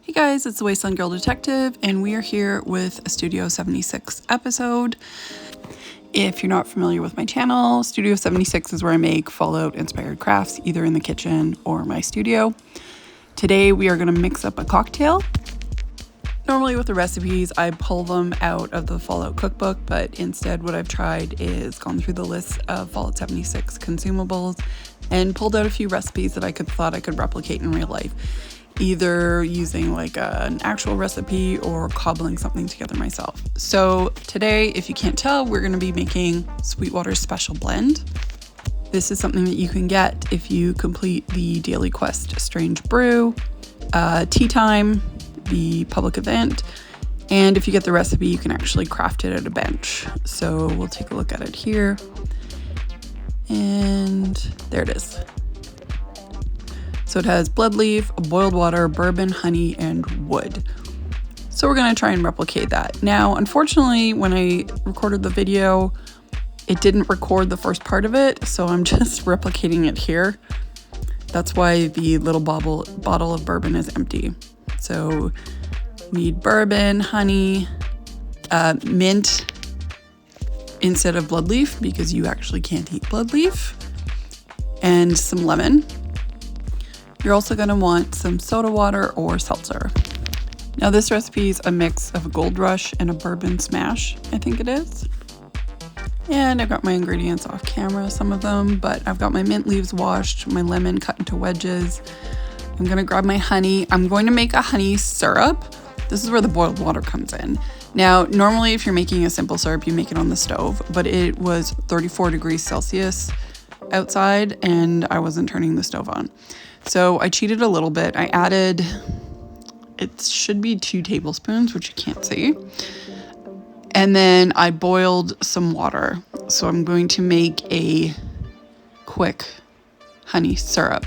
Hey guys, it's the Wasteland Girl Detective, and we are here with a Studio 76 episode. If you're not familiar with my channel, Studio 76 is where I make Fallout-inspired crafts, either in the kitchen or my studio. Today we are going to mix up a cocktail. Normally with the recipes, I pull them out of the Fallout cookbook, but instead what I've tried is gone through the list of Fallout 76 consumables and pulled out a few recipes that I thought I could replicate in real life, either using like an actual recipe or cobbling something together myself. So today, if you can't tell, we're going to be making Sweetwater Special Blend. This is something that you can get if you complete the Daily Quest Strange Brew, Tea Time, the public event, and if you get the recipe, you can actually craft it at a bench. So we'll take a look at it here. And there it is. So it has blood leaf, boiled water, bourbon, honey, and wood. So we're gonna try and replicate that. Now, unfortunately, when I recorded the video, it didn't record the first part of it, so I'm just replicating it here. That's why the little bottle of bourbon is empty. So we need bourbon, honey, mint instead of blood leaf because you actually can't eat blood leaf, and some lemon. You're also going to want some soda water or seltzer. Now this recipe is a mix of a Gold Rush and a bourbon smash, I think it is. And I've got my ingredients off camera, some of them, but I've got my mint leaves washed, my lemon cut into wedges. I'm going to grab my honey. I'm going to make a honey syrup. This is where the boiled water comes in. Now, normally if you're making a simple syrup, you make it on the stove, but it was 34 degrees Celsius outside and I wasn't turning the stove on. So I cheated a little bit. I added, it should be 2 tablespoons, which you can't see. And then I boiled some water. So I'm going to make a quick honey syrup.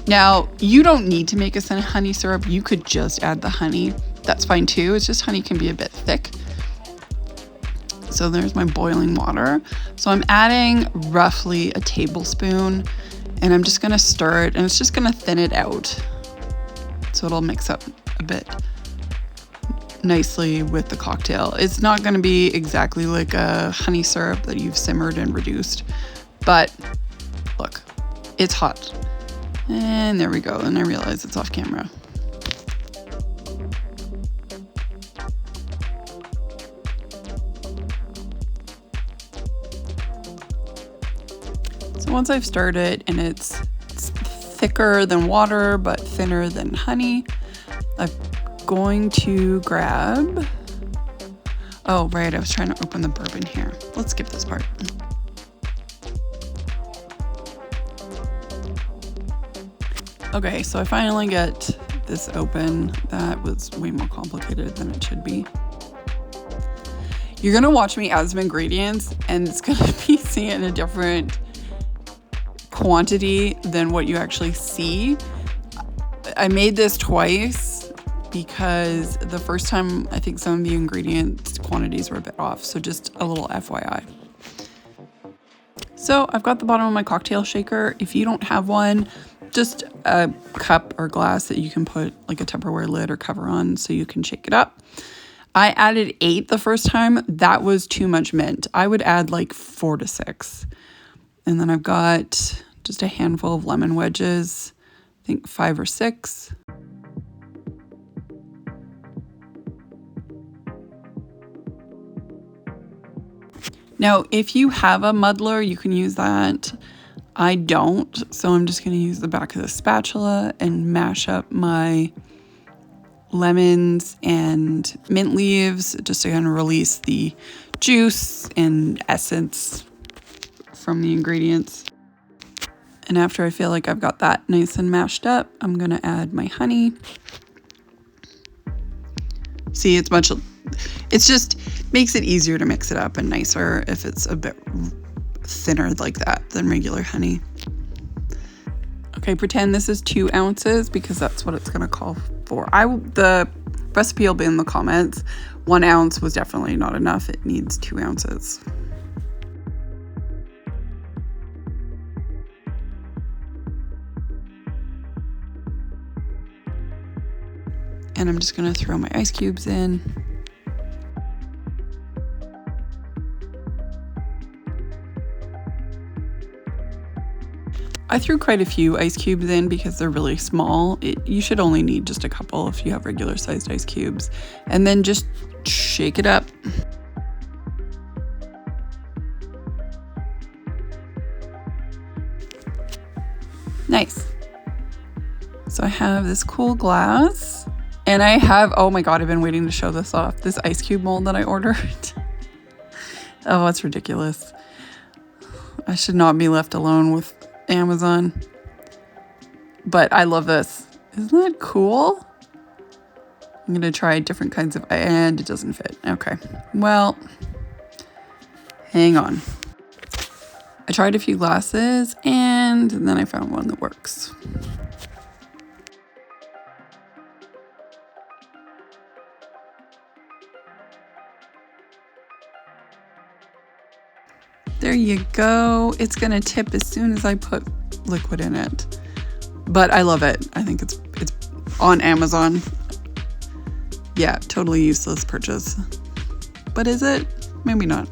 Now, you don't need to make a honey syrup. You could just add the honey. That's fine too. It's just honey can be a bit thick. So there's my boiling water. So I'm adding roughly a tablespoon. And I'm just gonna stir it and it's just gonna thin it out. So it'll mix up a bit nicely with the cocktail. It's not gonna be exactly like a honey syrup that you've simmered and reduced, but look, it's hot. And there we go, and I realize it's off camera. So once I've stirred it and it's thicker than water but thinner than honey, I'm going to grab, oh right, I was trying to open the bourbon here. Let's skip this part. Okay, so I finally get this open. That was way more complicated than it should be. You're gonna watch me add some ingredients and it's gonna be seen in a different quantity than what you actually see. I made this twice because the first time I think some of the ingredient quantities were a bit off, so just a little FYI. So I've got the bottom of my cocktail shaker. If you don't have one, just a cup or glass that you can put like a Tupperware lid or cover on so you can shake it up. I added 8 the first time. That was too much mint. I would add like 4 to 6. And then I've got just a handful of lemon wedges, I think 5 or 6. Now, if you have a muddler, you can use that. I don't, so I'm just gonna use the back of the spatula and mash up my lemons and mint leaves just to kind of release the juice and essence from the ingredients. And after I feel like I've got that nice and mashed up, I'm gonna add my honey. See, it's just makes it easier to mix it up and nicer if it's a bit thinner like that than regular honey. Okay, pretend this is 2 ounces because that's what it's gonna call for. The recipe will be in the comments. 1 ounce was definitely not enough. It needs 2 ounces. And I'm just gonna throw my ice cubes in. I threw quite a few ice cubes in because they're really small. You should only need just a couple if you have regular sized ice cubes. And then just shake it up. Nice. So I have this cool glass, and I have, oh my God, I've been waiting to show this off. This ice cube mold that I ordered. Oh, it's ridiculous. I should not be left alone with Amazon. But I love this. Isn't that cool? I'm gonna try different kinds of, and it doesn't fit. Okay, well, hang on. I tried a few glasses and then I found one that works. There you go. It's gonna tip as soon as I put liquid in it. But I love it. I think it's on Amazon. Yeah, totally useless purchase. But is it? Maybe not.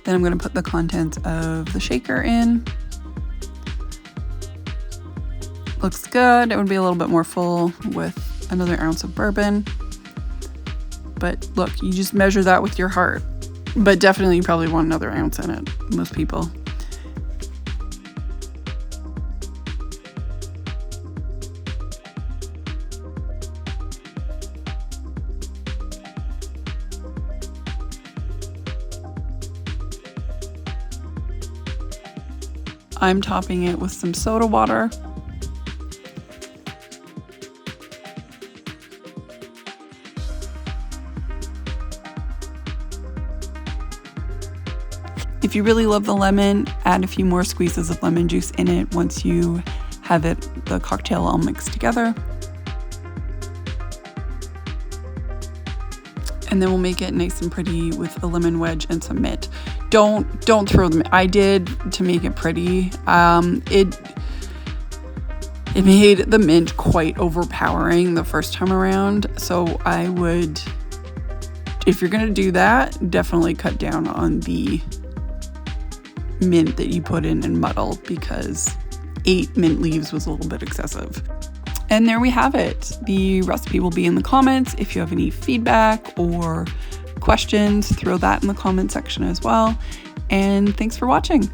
Then I'm gonna put the contents of the shaker in. Looks good. It would be a little bit more full with another ounce of bourbon. But look, you just measure that with your heart. But definitely you probably want another ounce in it, most people. I'm topping it with some soda water. If you really love the lemon, add a few more squeezes of lemon juice in it once you have the cocktail all mixed together. And then we'll make it nice and pretty with a lemon wedge and some mint. Don't throw them. I did to make it pretty. It made the mint quite overpowering the first time around. So I would, if you're gonna do that, definitely cut down on the mint that you put in and muddle, because 8 mint leaves was a little bit excessive. And there we have it. The recipe will be in the comments. If you have any feedback or questions, throw that in the comment section as well. And thanks for watching.